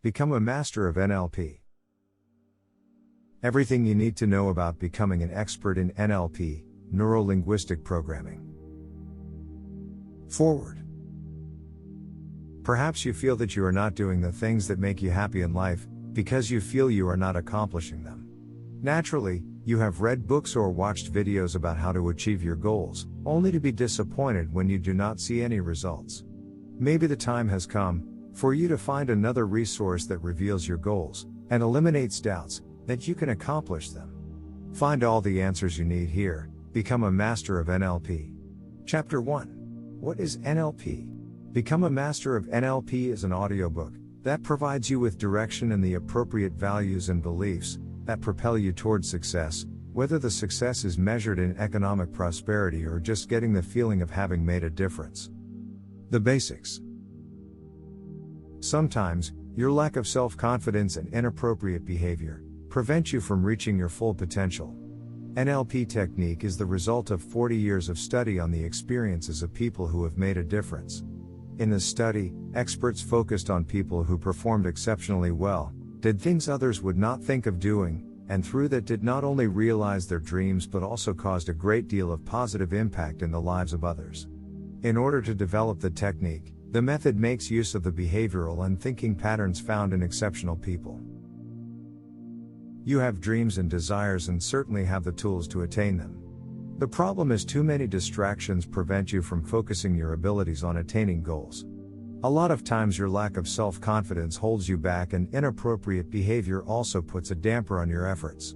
Become a master of NLP. Everything you need to know about becoming an expert in NLP, Neuro-Linguistic Programming. Forward. Perhaps you feel that you are not doing the things that make you happy in life, because you feel you are not accomplishing them. Naturally, you have read books or watched videos about how to achieve your goals, only to be disappointed when you do not see any results. Maybe the time has come for you to find another resource that reveals your goals and eliminates doubts that you can accomplish them. Find all the answers you need here. Become a master of NLP. Chapter 1. What is NLP? Become a master of NLP is an audiobook that provides you with direction and the appropriate values and beliefs that propel you towards success, whether the success is measured in economic prosperity or just getting the feeling of having made a difference. The basics. Sometimes, your lack of self-confidence and inappropriate behavior prevent you from reaching your full potential. NLP technique is the result of 40 years of study on the experiences of people who have made a difference. In the study, experts focused on people who performed exceptionally well, did things others would not think of doing, and through that did not only realize their dreams but also caused a great deal of positive impact in the lives of others. In order to develop the technique, the method makes use of the behavioral and thinking patterns found in exceptional people. You have dreams and desires and certainly have the tools to attain them. The problem is too many distractions prevent you from focusing your abilities on attaining goals. A lot of times your lack of self-confidence holds you back, and inappropriate behavior also puts a damper on your efforts.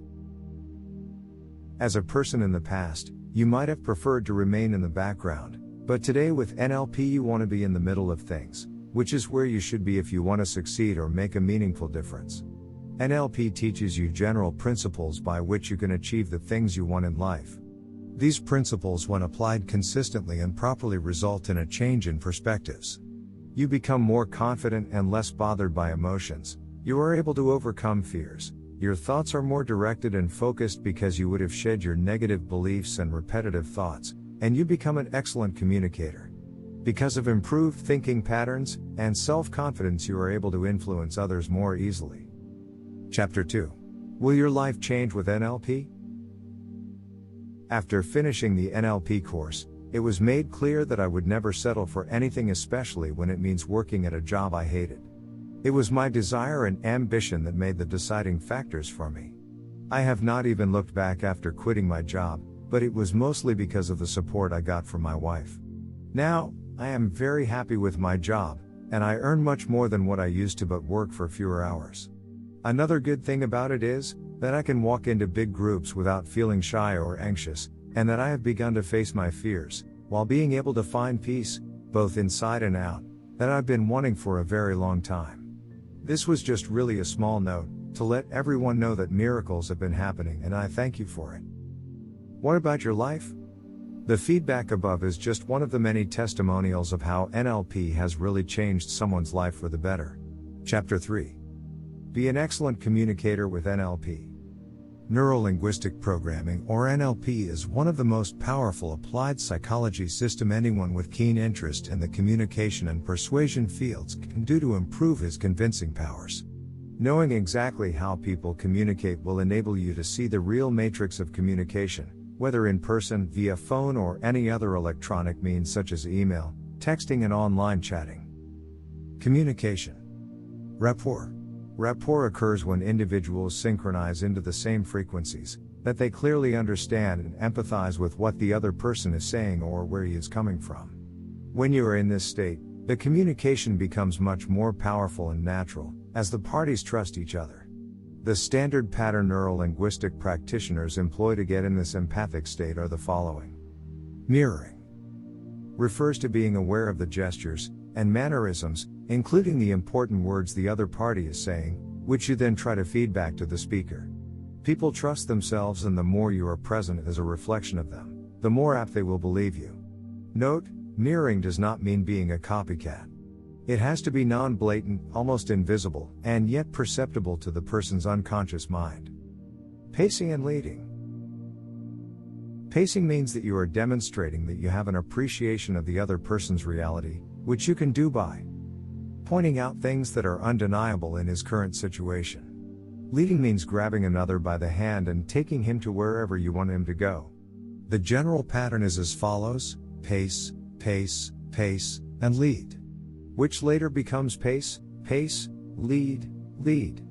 As a person in the past, you might have preferred to remain in the background, but today with NLP you want to be in the middle of things, which is where you should be if you want to succeed or make a meaningful difference. NLP teaches you general principles by which you can achieve the things you want in life. These principles, when applied consistently and properly, result in a change in perspectives. You become more confident and less bothered by emotions. You are able to overcome fears. Your thoughts are more directed and focused because you would have shed your negative beliefs and repetitive thoughts, and you become an excellent communicator. Because of improved thinking patterns and self-confidence, you are able to influence others more easily. Chapter 2. Will your life change with NLP? After finishing the NLP course, it was made clear that I would never settle for anything, especially when it means working at a job I hated. It was my desire and ambition that made the deciding factors for me. I have not even looked back after quitting my job, but it was mostly because of the support I got from my wife. Now, I am very happy with my job, and I earn much more than what I used to but work for fewer hours. Another good thing about it is that I can walk into big groups without feeling shy or anxious, and that I have begun to face my fears, while being able to find peace, both inside and out, that I've been wanting for a very long time. This was just really a small note, to let everyone know that miracles have been happening, and I thank you for it. What about your life? The feedback above is just one of the many testimonials of how NLP has really changed someone's life for the better. Chapter 3. Be an excellent communicator with NLP. Neuro-Linguistic Programming, or NLP, is one of the most powerful applied psychology system anyone with keen interest in the communication and persuasion fields can do to improve his convincing powers. Knowing exactly how people communicate will enable you to see the real matrix of communication, whether in person, via phone, or any other electronic means such as email, texting, and online chatting. Communication. Rapport. Rapport occurs when individuals synchronize into the same frequencies, that they clearly understand and empathize with what the other person is saying or where he is coming from. When you are in this state, the communication becomes much more powerful and natural, as the parties trust each other. The standard pattern neuro-linguistic practitioners employ to get in this empathic state are the following. Mirroring refers to being aware of the gestures and mannerisms, including the important words the other party is saying, which you then try to feed back to the speaker. People trust themselves, and the more you are present as a reflection of them, the more apt they will believe you. Note, mirroring does not mean being a copycat. It has to be non-blatant, almost invisible, and yet perceptible to the person's unconscious mind. Pacing and leading. Pacing means that you are demonstrating that you have an appreciation of the other person's reality, which you can do by pointing out things that are undeniable in his current situation. Leading means grabbing another by the hand and taking him to wherever you want him to go. The general pattern is as follows: pace, pace, pace, and lead. Which later becomes pace, pace, lead, lead.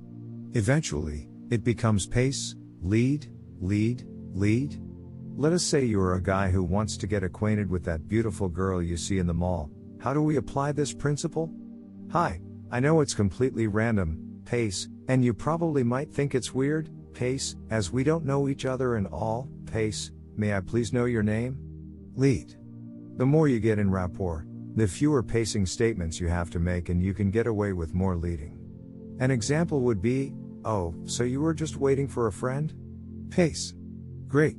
Eventually, it becomes pace, lead, lead, lead. Let us say you are a guy who wants to get acquainted with that beautiful girl you see in the mall. How do we apply this principle? Hi, I know it's completely random, pace, and you probably might think it's weird, pace, as we don't know each other and all, pace, may I please know your name? Lead. The more you get in rapport, the fewer pacing statements you have to make, and you can get away with more leading. An example would be, oh, so you were just waiting for a friend? Pace. Great.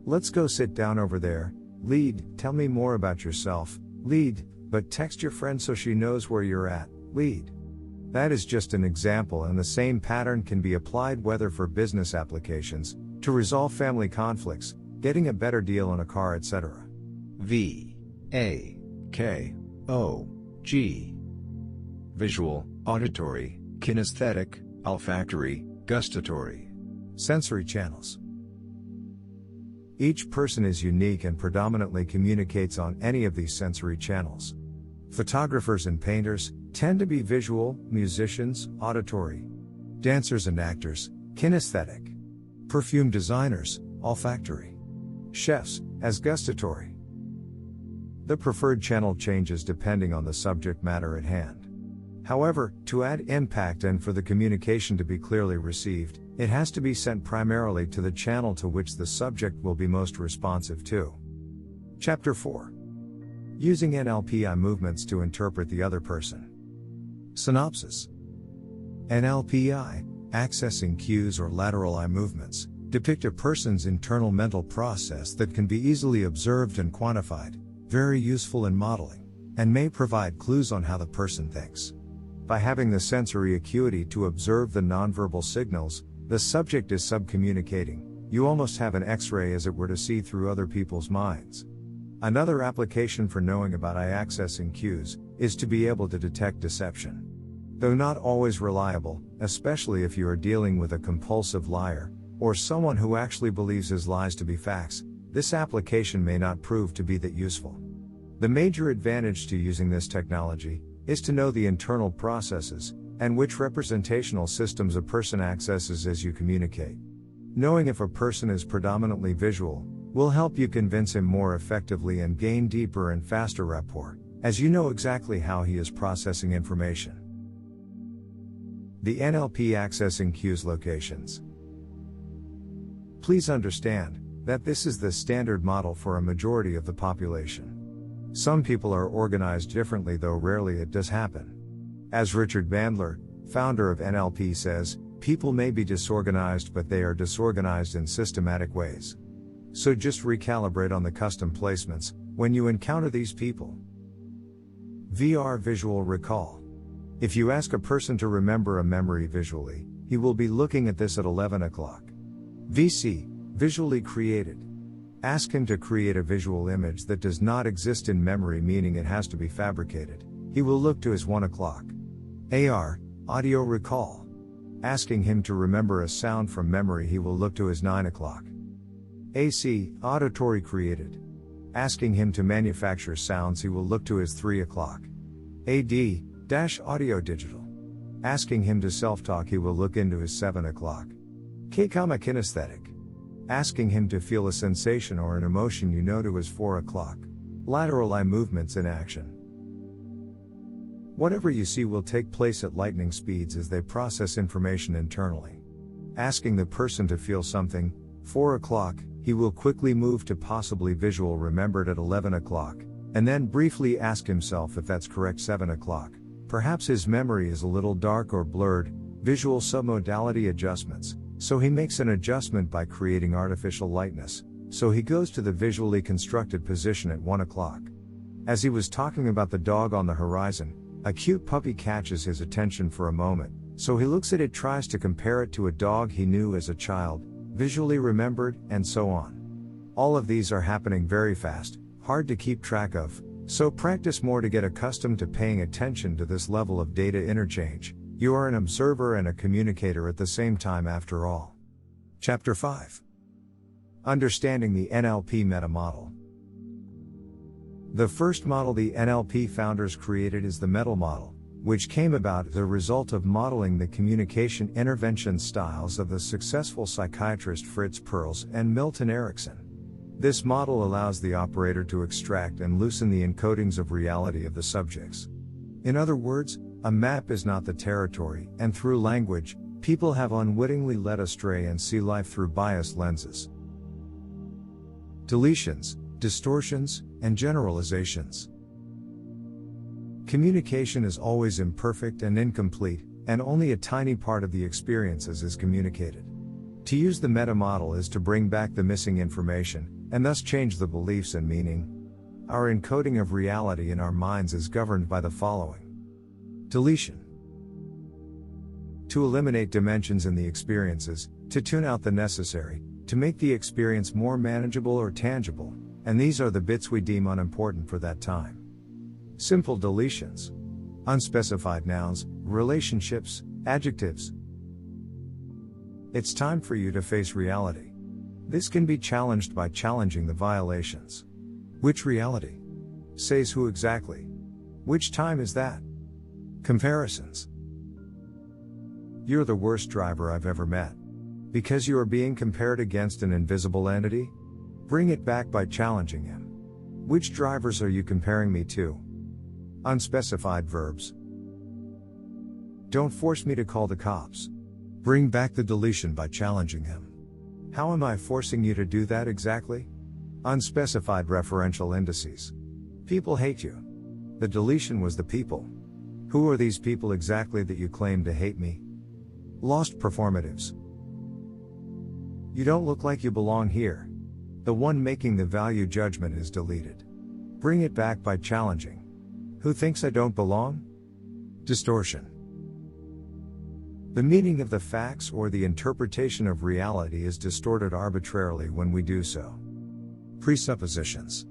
Let's go sit down over there. Lead, tell me more about yourself. Lead, but text your friend so she knows where you're at. Lead. That is just an example, and the same pattern can be applied whether for business applications, to resolve family conflicts, getting a better deal on a car, etc. V. A. K. O. G. Visual, auditory, kinesthetic, olfactory, gustatory. Sensory channels. Each person is unique and predominantly communicates on any of these sensory channels. Photographers and painters tend to be visual, musicians, auditory. Dancers and actors, kinesthetic. Perfume designers, olfactory. Chefs, as gustatory. The preferred channel changes depending on the subject matter at hand. However, to add impact and for the communication to be clearly received, it has to be sent primarily to the channel to which the subject will be most responsive to. Chapter 4. Using NLP eye movements to interpret the other person. Synopsis. NLP eye, accessing cues or lateral eye movements, depict a person's internal mental process that can be easily observed and quantified, very useful in modeling, and may provide clues on how the person thinks. By having the sensory acuity to observe the nonverbal signals, the subject is subcommunicating. You almost have an X-ray, as it were, to see through other people's minds. Another application for knowing about eye accessing cues is to be able to detect deception. Though not always reliable, especially if you are dealing with a compulsive liar, or someone who actually believes his lies to be facts, this application may not prove to be that useful. The major advantage to using this technology is to know the internal processes, and which representational systems a person accesses as you communicate. Knowing if a person is predominantly visual will help you convince him more effectively and gain deeper and faster rapport, as you know exactly how he is processing information. The NLP accessing cues locations. Please understand that this is the standard model for a majority of the population. Some people are organized differently, though rarely it does happen. As Richard Bandler, founder of NLP, says, people may be disorganized, but they are disorganized in systematic ways. So just recalibrate on the custom placements when you encounter these people. VR visual recall. If you ask a person to remember a memory visually, he will be looking at this at 11 o'clock. VC, visually created. Ask him to create a visual image that does not exist in memory, meaning it has to be fabricated. He will look to his 1 o'clock. AR, audio recall. Asking him to remember a sound from memory, he will look to his 9 o'clock. AC, auditory created. Asking him to manufacture sounds, he will look to his 3 o'clock. AD, audio digital. Asking him to self-talk, he will look into his 7 o'clock. Kinesthetic. Asking him to feel a sensation or an emotion, you know, to his 4 o'clock. Lateral eye movements in action. Whatever you see will take place at lightning speeds as they process information internally. Asking the person to feel something, 4 o'clock, he will quickly move to possibly visual remembered at 11 o'clock, and then briefly ask himself if that's correct 7 o'clock. Perhaps his memory is a little dark or blurred, visual submodality adjustments, so he makes an adjustment by creating artificial lightness, so he goes to the visually constructed position at 1 o'clock. As he was talking about the dog on the horizon, a cute puppy catches his attention for a moment, so he looks at it, tries to compare it to a dog he knew as a child, visually remembered, and so on. All of these are happening very fast, hard to keep track of, So practice more to get accustomed to paying attention to this level of data interchange. You are an observer and a communicator at the same time after all. Chapter 5. Understanding the NLP Meta Model. The first model the NLP founders created is the Meta Model, which came about as a result of modeling the communication intervention styles of the successful psychiatrist Fritz Perls and Milton Erickson. This model allows the operator to extract and loosen the encodings of reality of the subjects. In other words, a map is not the territory, and through language, people have unwittingly led astray and see life through biased lenses. Deletions, distortions, and generalizations. Communication is always imperfect and incomplete, and only a tiny part of the experiences is communicated. To use the meta model is to bring back the missing information, and thus change the beliefs and meaning. Our encoding of reality in our minds is governed by the following. Deletion. To eliminate dimensions in the experiences, to tune out the necessary, to make the experience more manageable or tangible, and these are the bits we deem unimportant for that time. Simple deletions. Unspecified nouns, relationships, adjectives. It's time for you to face reality. This can be challenged by challenging the violations. Which reality? Says who exactly? Which time is that? Comparisons. You're the worst driver I've ever met. Because you are being compared against an invisible entity? Bring it back by challenging him. Which drivers are you comparing me to? Unspecified verbs. Don't force me to call the cops. Bring back the deletion by challenging him. How am I forcing you to do that exactly? Unspecified referential indices. People hate you. The deletion was the people. Who are these people exactly that you claim to hate me? Lost performatives. You don't look like you belong here. The one making the value judgment is deleted. Bring it back by challenging. Who thinks I don't belong? Distortion. The meaning of the facts or the interpretation of reality is distorted arbitrarily when we do so. Presuppositions.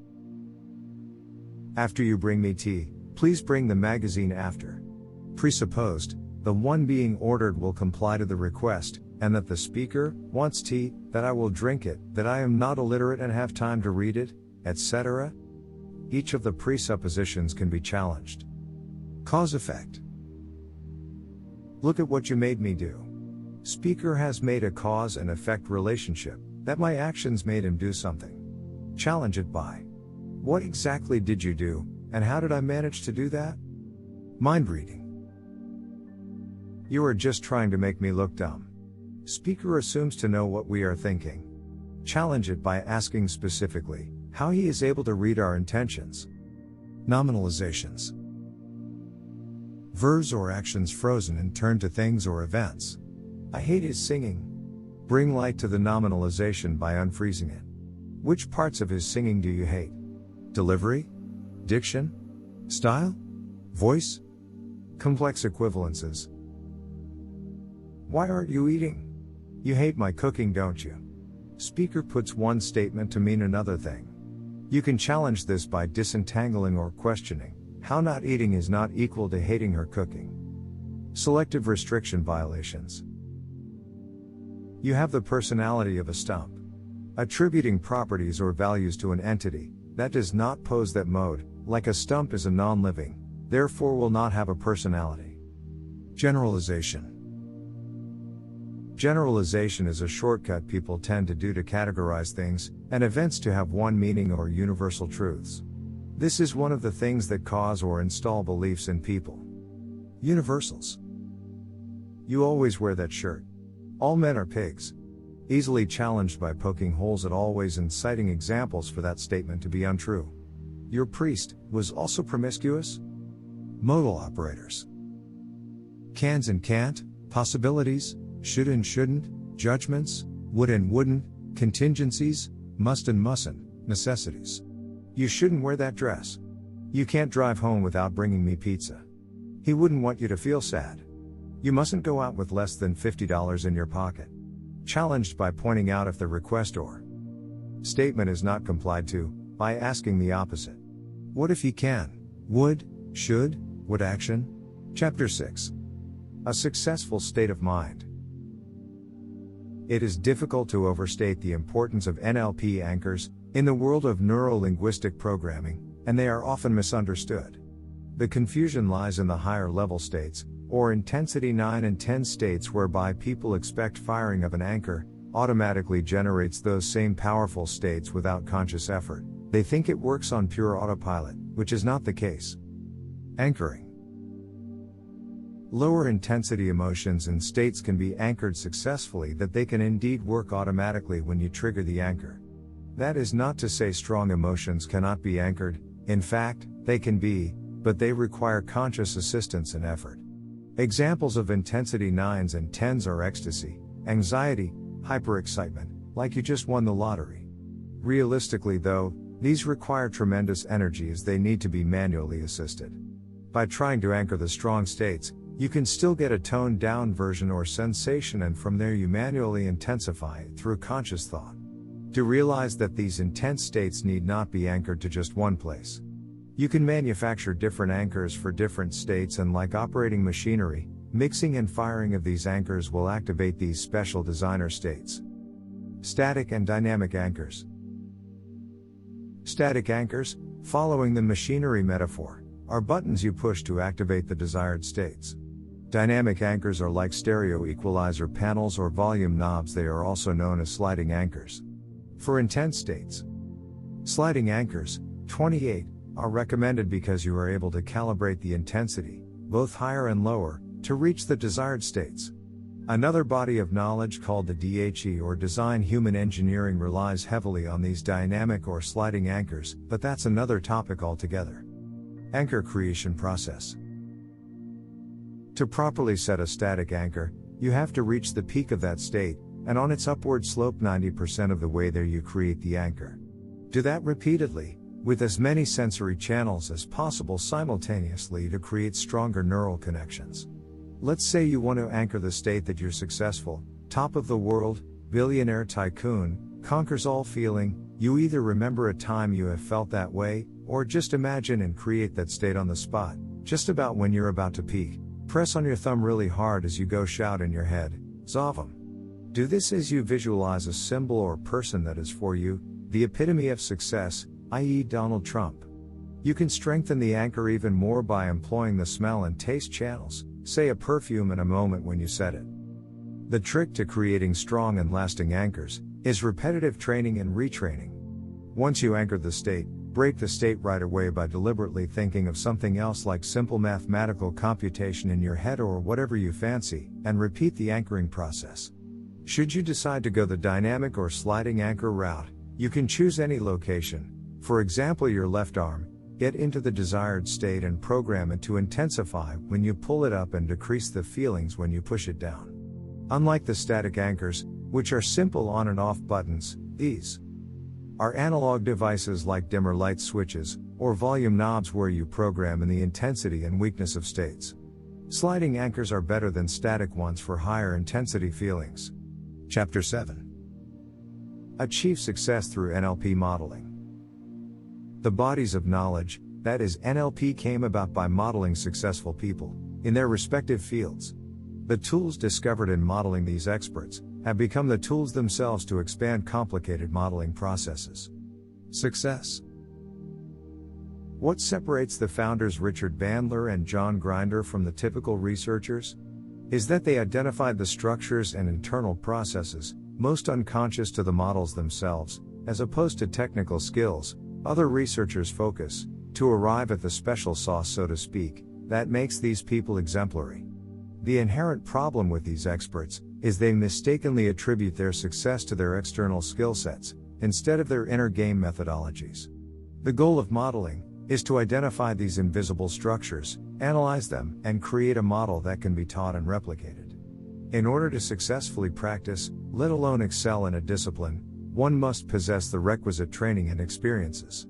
After you bring me tea, please bring the magazine after. Presupposed, the one being ordered will comply to the request, and that the speaker wants tea, that I will drink it, that I am not illiterate and have time to read it, etc. Each of the presuppositions can be challenged. Cause-effect. Look at what you made me do. Speaker has made a cause and effect relationship, that my actions made him do something. Challenge it by. What exactly did you do, and how did I manage to do that? Mind reading. You are just trying to make me look dumb. Speaker assumes to know what we are thinking. Challenge it by asking specifically, how he is able to read our intentions. Nominalizations. Verbs or actions frozen and turned to things or events. I hate his singing. Bring light to the nominalization by unfreezing it. Which parts of his singing do you hate? Delivery? Diction? Style? Voice? Complex equivalences. Why aren't you eating? You hate my cooking, don't you? Speaker puts one statement to mean another thing. You can challenge this by disentangling or questioning how not eating is not equal to hating her cooking. Selective restriction violations. You have the personality of a stump. Attributing properties or values to an entity that does not pose that mode, like a stump is a non-living, therefore will not have a personality. Generalization. Generalization is a shortcut people tend to do to categorize things and events to have one meaning or universal truths. This is one of the things that cause or install beliefs in people. Universals. You always wear that shirt. All men are pigs. Easily challenged by poking holes at always and citing examples for that statement to be untrue. Your priest was also promiscuous? Modal operators. Cans and can't, possibilities, should and shouldn't, judgments, would and wouldn't, contingencies, must and mustn't, necessities. You shouldn't wear that dress. You can't drive home without bringing me pizza. He wouldn't want you to feel sad. You mustn't go out with less than $50 in your pocket. Challenged by pointing out if the request or statement is not complied to, by asking the opposite. What if you can? Would, should, would action? Chapter 6. A successful state of mind. It is difficult to overstate the importance of NLP anchors in the world of neuro-linguistic programming, and they are often misunderstood. The confusion lies in the higher level states, or intensity 9 and 10 states, whereby people expect firing of an anchor automatically generates those same powerful states without conscious effort. They think it works on pure autopilot, which is not the case. Anchoring. Lower intensity emotions and states can be anchored successfully, that they can indeed work automatically when you trigger the anchor. That is not to say strong emotions cannot be anchored. In fact, they can be, but they require conscious assistance and effort. Examples of intensity 9s and 10s are ecstasy, anxiety, hyperexcitement, like you just won the lottery. Realistically though, these require tremendous energy as they need to be manually assisted. By trying to anchor the strong states, you can still get a toned down version or sensation, and from there you manually intensify it through conscious thought. To realize that these intense states need not be anchored to just one place. You can manufacture different anchors for different states, and like operating machinery, mixing and firing of these anchors will activate these special designer states. Static and dynamic anchors. Static anchors, following the machinery metaphor, are buttons you push to activate the desired states. Dynamic anchors are like stereo equalizer panels or volume knobs. They are also known as sliding anchors. For intense states, sliding anchors, 28, are recommended because you are able to calibrate the intensity, both higher and lower, to reach the desired states. Another body of knowledge called the DHE or Design Human Engineering relies heavily on these dynamic or sliding anchors, but that's another topic altogether. Anchor creation process. To properly set a static anchor, you have to reach the peak of that state, and on its upward slope 90% of the way there you create the anchor. Do that repeatedly, with as many sensory channels as possible simultaneously to create stronger neural connections. Let's say you want to anchor the state that you're successful, top of the world, billionaire tycoon, conquers all feeling. You either remember a time you have felt that way, or just imagine and create that state on the spot, just about when you're about to peak. Press on your thumb really hard as you go, shout in your head, Zavam. Do this as you visualize a symbol or person that is for you, the epitome of success, i.e. Donald Trump. You can strengthen the anchor even more by employing the smell and taste channels, say a perfume, in a moment when you set it. The trick to creating strong and lasting anchors is repetitive training and retraining. Once you anchor the state, break the state right away by deliberately thinking of something else, like simple mathematical computation in your head or whatever you fancy, and repeat the anchoring process. Should you decide to go the dynamic or sliding anchor route, you can choose any location, for example your left arm, get into the desired state and program it to intensify when you pull it up and decrease the feelings when you push it down. Unlike the static anchors, which are simple on and off buttons, these are analog devices like dimmer light switches, or volume knobs where you program in the intensity and weakness of states. Sliding anchors are better than static ones for higher intensity feelings. Chapter 7. Achieve success through NLP modeling. The bodies of knowledge, that is NLP, came about by modeling successful people in their respective fields. The tools discovered in modeling these experts have become the tools themselves to expand complicated modeling processes. Success. What separates the founders Richard Bandler and John Grinder from the typical researchers is that they identified the structures and internal processes most unconscious to the models themselves, as opposed to technical skills other researchers focus, to arrive at the special sauce, so to speak, that makes these people exemplary. The inherent problem with these experts is they mistakenly attribute their success to their external skill sets, instead of their inner game methodologies. The goal of modeling is to identify these invisible structures, analyze them, and create a model that can be taught and replicated. In order to successfully practice, let alone excel in a discipline, one must possess the requisite training and experiences.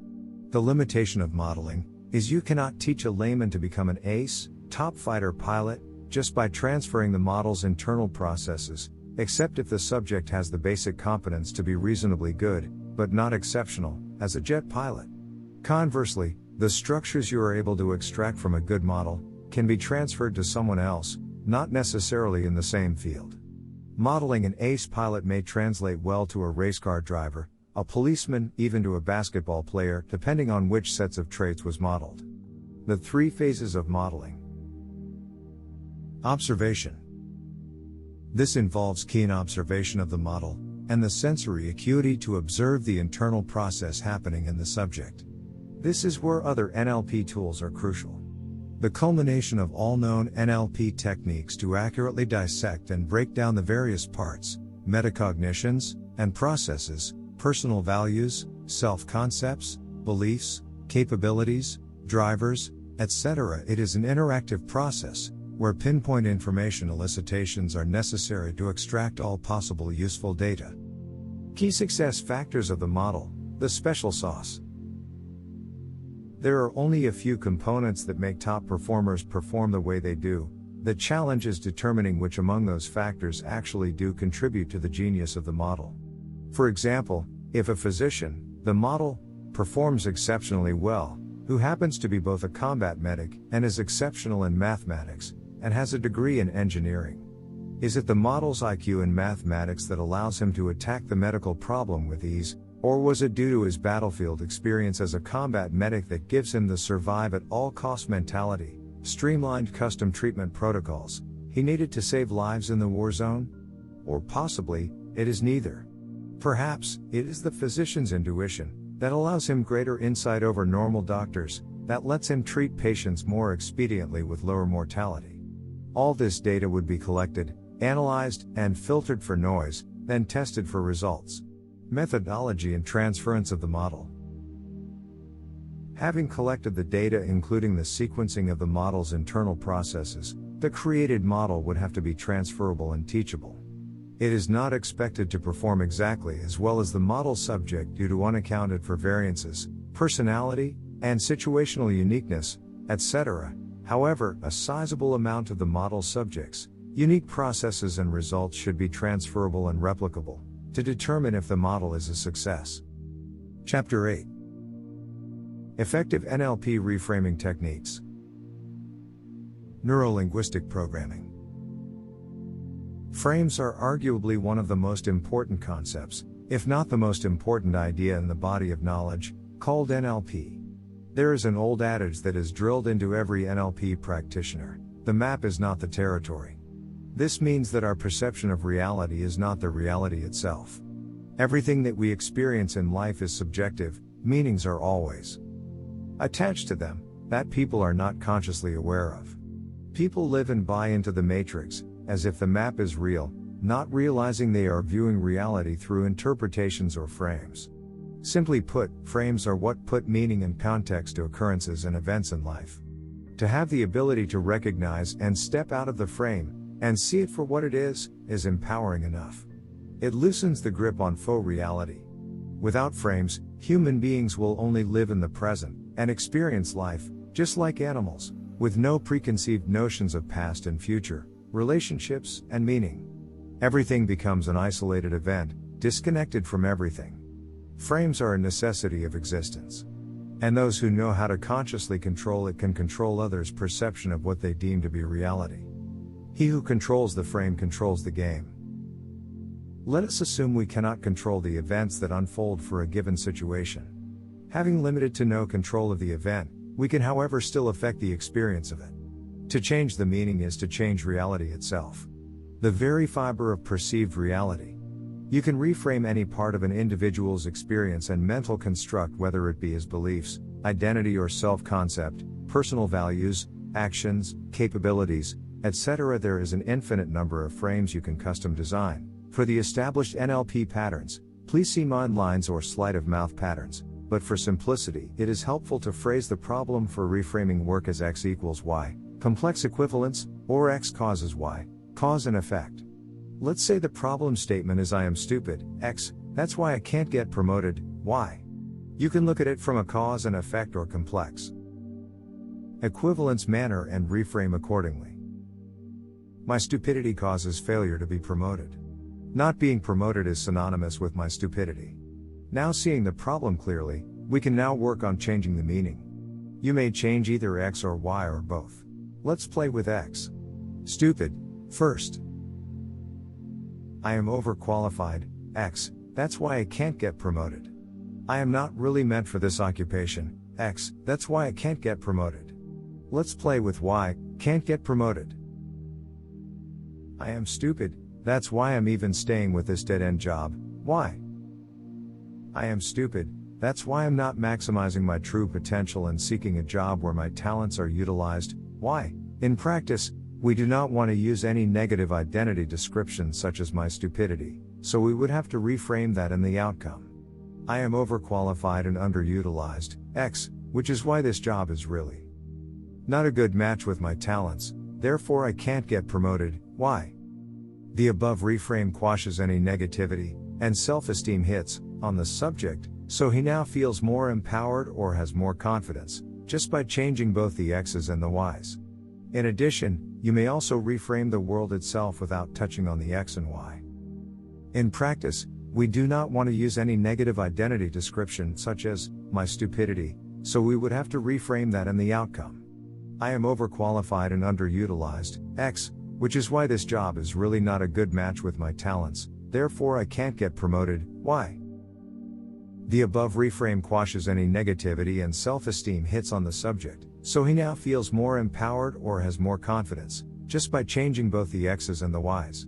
The limitation of modeling is you cannot teach a layman to become an ace, top fighter pilot, just by transferring the model's internal processes, except if the subject has the basic competence to be reasonably good, but not exceptional, as a jet pilot. Conversely, The structures you are able to extract from a good model can be transferred to someone else, not necessarily in the same field. Modeling an ace pilot may translate well to a race car driver, a policeman, even to a basketball player, depending on which sets of traits was modeled. The 3 phases of modeling. Observation. This involves keen observation of the model, and the sensory acuity to observe the internal process happening in the subject. This is where other NLP tools are crucial. The culmination of all known NLP techniques to accurately dissect and break down the various parts, metacognitions, and processes, personal values, self-concepts, beliefs, capabilities, drivers, etc. It is an interactive process, where pinpoint information elicitations are necessary to extract all possible useful data. Key success factors of the model, the special sauce. There are only a few components that make top performers perform the way they do. The challenge is determining which among those factors actually do contribute to the genius of the model. For example, if a physician, the model, performs exceptionally well, who happens to be both a combat medic and is exceptional in mathematics, and has a degree in engineering. Is it the model's IQ in mathematics that allows him to attack the medical problem with ease, or was it due to his battlefield experience as a combat medic that gives him the survive at all cost mentality, streamlined custom treatment protocols he needed to save lives in the war zone? Or possibly, it is neither. Perhaps, it is the physician's intuition that allows him greater insight over normal doctors, that lets him treat patients more expediently with lower mortality. All this data would be collected, analyzed, and filtered for noise, then tested for results. Methodology and transference of the model. Having collected the data including the sequencing of the model's internal processes, the created model would have to be transferable and teachable. It is not expected to perform exactly as well as the model subject due to unaccounted for variances, personality, and situational uniqueness, etc. However, a sizable amount of the model subject's unique processes and results should be transferable and replicable to determine if the model is a success. Chapter 8. Effective NLP Reframing Techniques. Neuro-Linguistic Programming. Frames are arguably one of the most important concepts, if not the most important idea in the body of knowledge, called NLP. There is an old adage that is drilled into every NLP practitioner: the map is not the territory. This means that our perception of reality is not the reality itself. Everything that we experience in life is subjective, meanings are always attached to them, that people are not consciously aware of. People live and buy into the matrix, as if the map is real, not realizing they are viewing reality through interpretations or frames. Simply put, frames are what put meaning and context to occurrences and events in life. To have the ability to recognize and step out of the frame, and see it for what it is empowering enough. It loosens the grip on faux reality. Without frames, human beings will only live in the present, and experience life, just like animals, with no preconceived notions of past and future, relationships, and meaning. Everything becomes an isolated event, disconnected from everything. Frames are a necessity of existence. And those who know how to consciously control it can control others' perception of what they deem to be reality. He who controls the frame controls the game. Let us assume we cannot control the events that unfold for a given situation. Having limited to no control of the event, we can however still affect the experience of it. To change the meaning is to change reality itself. The very fiber of perceived reality. You can reframe any part of an individual's experience and mental construct, whether it be his beliefs, identity or self-concept, personal values, actions, capabilities, etc. There is an infinite number of frames you can custom design. For the established NLP patterns, please see mind lines or sleight of mouth patterns, but for simplicity, it is helpful to phrase the problem for reframing work as X equals Y, complex equivalence, or X causes Y, cause and effect. Let's say the problem statement is I am stupid, X, that's why I can't get promoted, Y. You can look at it from a cause and effect or complex equivalence manner and reframe accordingly. My stupidity causes failure to be promoted. Not being promoted is synonymous with my stupidity. Now seeing the problem clearly, we can now work on changing the meaning. You may change either X or Y or both. Let's play with X. Stupid, first. I am overqualified, X, that's why I can't get promoted. I am not really meant for this occupation, X, that's why I can't get promoted. Let's play with Y, can't get promoted. I am stupid, that's why I'm even staying with this dead-end job, Y. I am stupid, that's why I'm not maximizing my true potential and seeking a job where my talents are utilized, Y. In practice, we do not want to use any negative identity description such as my stupidity, so we would have to reframe that in the outcome. I am overqualified and underutilized, X, which is why this job is really not a good match with my talents, therefore I can't get promoted, Y. The above reframe quashes any negativity and self-esteem hits on the subject, so he now feels more empowered or has more confidence, just by changing both the X's and the Y's. In addition, you may also reframe the world itself without touching on the X and Y. In practice, we do not want to use any negative identity description such as, my stupidity, so we would have to reframe that in the outcome. I am overqualified and underutilized, X, which is why this job is really not a good match with my talents, therefore I can't get promoted, Y. The above reframe quashes any negativity and self-esteem hits on the subject, so he now feels more empowered or has more confidence, just by changing both the X's and the Y's.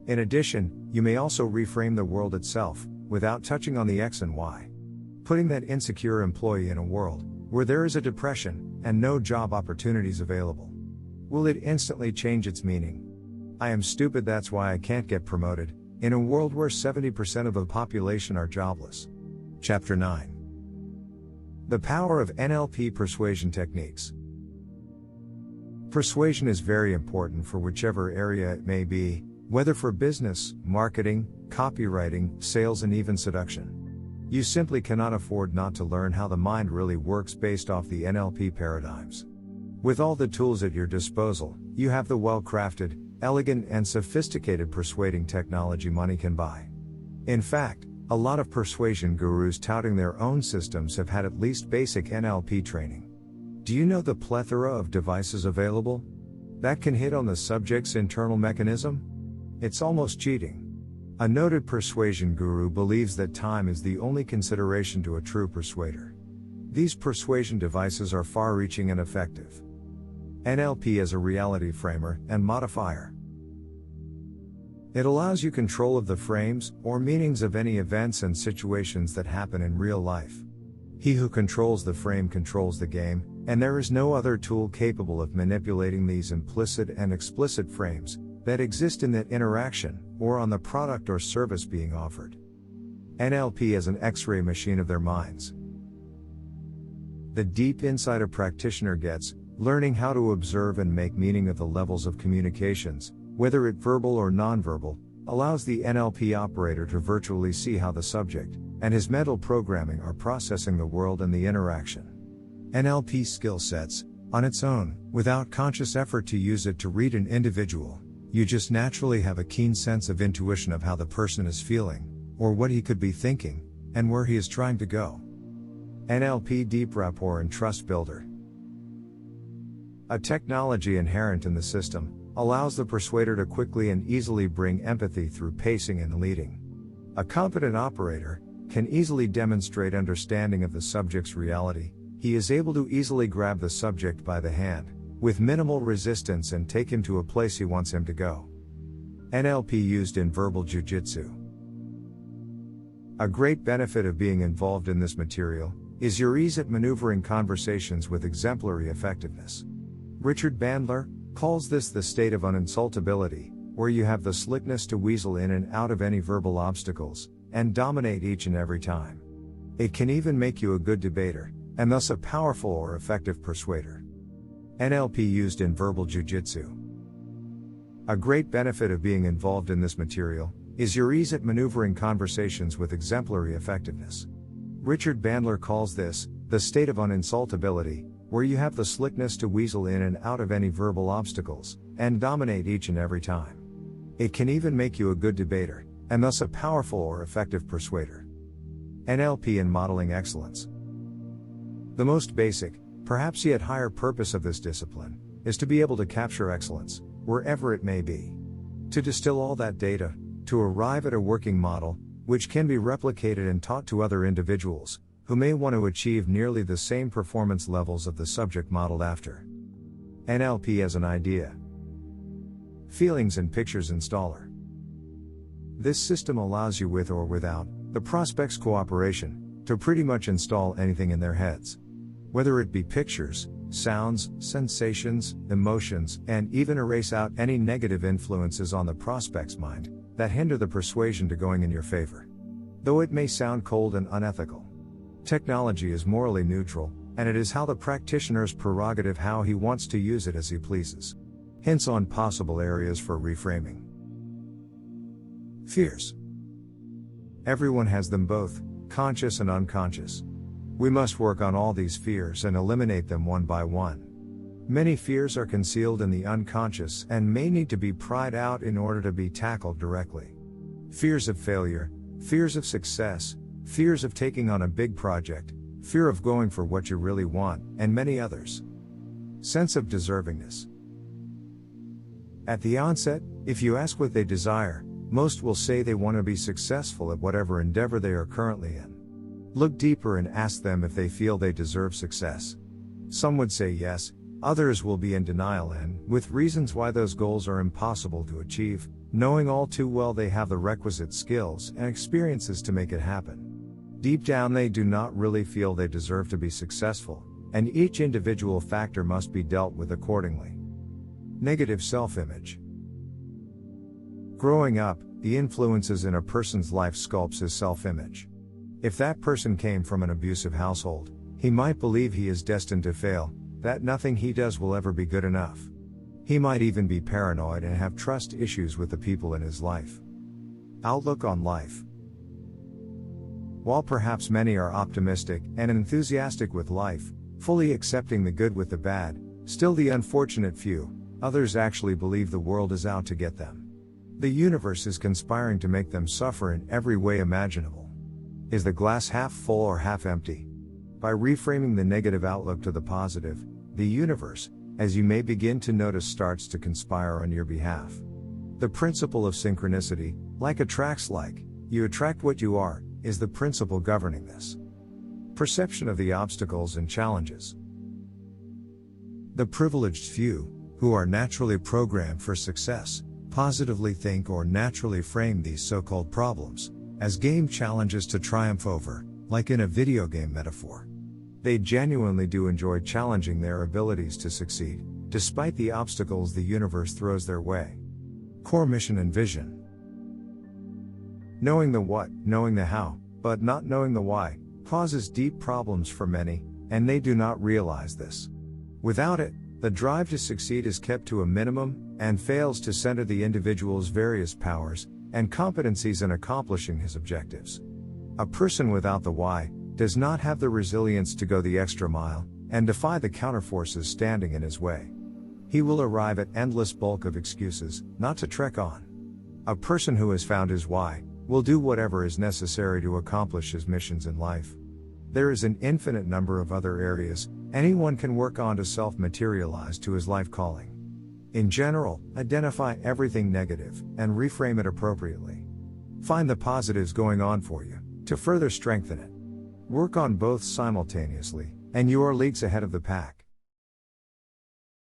In addition, you may also reframe the world itself, without touching on the X and Y. Putting that insecure employee in a world where there is a depression and no job opportunities available. Will it instantly change its meaning? I am stupid, that's why I can't get promoted, in a world where 70% of the population are jobless. Chapter 9. The power of NLP persuasion techniques. Persuasion is very important for whichever area it may be, whether for business, marketing, copywriting, sales, and even seduction. You simply cannot afford not to learn how the mind really works based off the NLP paradigms. With all the tools at your disposal, you have the well-crafted, elegant, and sophisticated persuading technology money can buy. In fact, a lot of persuasion gurus touting their own systems have had at least basic NLP training. Do you know the plethora of devices available that can hit on the subject's internal mechanism? It's almost cheating. A noted persuasion guru believes that time is the only consideration to a true persuader. These persuasion devices are far-reaching and effective. NLP as a reality framer and modifier. It allows you control of the frames or meanings of any events and situations that happen in real life. He who controls the frame controls the game, and there is no other tool capable of manipulating these implicit and explicit frames that exist in that interaction or on the product or service being offered. NLP as an X-ray machine of their minds. The deep insight a practitioner gets, learning how to observe and make meaning of the levels of communications, whether it verbal or nonverbal, allows the NLP operator to virtually see how the subject and his mental programming are processing the world and the interaction. NLP skill sets, on its own, without conscious effort to use it to read an individual, you just naturally have a keen sense of intuition of how the person is feeling, or what he could be thinking, and where he is trying to go. NLP Deep Rapport and Trust Builder. A technology inherent in the system, allows the persuader to quickly and easily bring empathy through pacing and leading. A competent operator can easily demonstrate understanding of the subject's reality. He is able to easily grab the subject by the hand, with minimal resistance, and take him to a place he wants him to go. NLP used in verbal jujitsu. A great benefit of being involved in this material is your ease at maneuvering conversations with exemplary effectiveness. Richard Bandler calls this the state of uninsultability, where you have the slickness to weasel in and out of any verbal obstacles, and dominate each and every time. It can even make you a good debater, and thus a powerful or effective persuader. NLP used in verbal jujitsu. A great benefit of being involved in this material is your ease at maneuvering conversations with exemplary effectiveness. Richard Bandler calls this the state of uninsultability, where you have the slickness to weasel in and out of any verbal obstacles, and dominate each and every time. It can even make you a good debater, and thus a powerful or effective persuader. NLP and modeling excellence. The most basic, Perhaps the yet higher purpose of this discipline is to be able to capture excellence, wherever it may be. To distill all that data, to arrive at a working model, which can be replicated and taught to other individuals, who may want to achieve nearly the same performance levels of the subject modeled after. NLP as an idea. Feelings and Pictures Installer. This system allows you, with or without the prospect's cooperation, to pretty much install anything in their heads. Whether it be pictures, sounds, sensations, emotions, and even erase out any negative influences on the prospect's mind that hinder the persuasion to going in your favor. Though it may sound cold and unethical, technology is morally neutral, and it is how the practitioner's prerogative how he wants to use it as he pleases. Hints on possible areas for reframing. Fears. Everyone has them, both conscious and unconscious. We must work on all these fears and eliminate them one by one. Many fears are concealed in the unconscious and may need to be pried out in order to be tackled directly. Fears of failure, fears of success, fears of taking on a big project, fear of going for what you really want, and many others. Sense of deservingness. At the onset, if you ask what they desire, most will say they want to be successful at whatever endeavor they are currently in. Look deeper and ask them if they feel they deserve success. Some would say yes, others will be in denial and, with reasons why those goals are impossible to achieve, knowing all too well they have the requisite skills and experiences to make it happen. Deep down they do not really feel they deserve to be successful, and each individual factor must be dealt with accordingly. Negative self-image. Growing up, the influences in a person's life sculpts his self-image. If that person came from an abusive household, he might believe he is destined to fail, that nothing he does will ever be good enough. He might even be paranoid and have trust issues with the people in his life. Outlook on life. While perhaps many are optimistic and enthusiastic with life, fully accepting the good with the bad, still the unfortunate few, others actually believe the world is out to get them. The universe is conspiring to make them suffer in every way imaginable. Is the glass half full or half empty? By reframing the negative outlook to the positive, the universe, as you may begin to notice, starts to conspire on your behalf. The principle of synchronicity, like attracts like, you attract what you are, is the principle governing this. Perception of the obstacles and challenges. The privileged few, who are naturally programmed for success, positively think or naturally frame these so-called problems as game challenges to triumph over, like in a video game metaphor. They genuinely do enjoy challenging their abilities to succeed, despite the obstacles the universe throws their way. Core mission and vision. Knowing the what, knowing the how, but not knowing the why, causes deep problems for many, and they do not realize this. Without it, the drive to succeed is kept to a minimum, and fails to center the individual's various powers and competencies in accomplishing his objectives. A person without the why does not have the resilience to go the extra mile and defy the counterforces standing in his way. He will arrive at endless bulk of excuses not to trek on. A person who has found his why will do whatever is necessary to accomplish his missions in life. There is an infinite number of other areas anyone can work on to self-materialize to his life calling. In general, identify everything negative and reframe it appropriately. Find the positives going on for you to further strengthen it. Work on both simultaneously, and you are leagues ahead of the pack.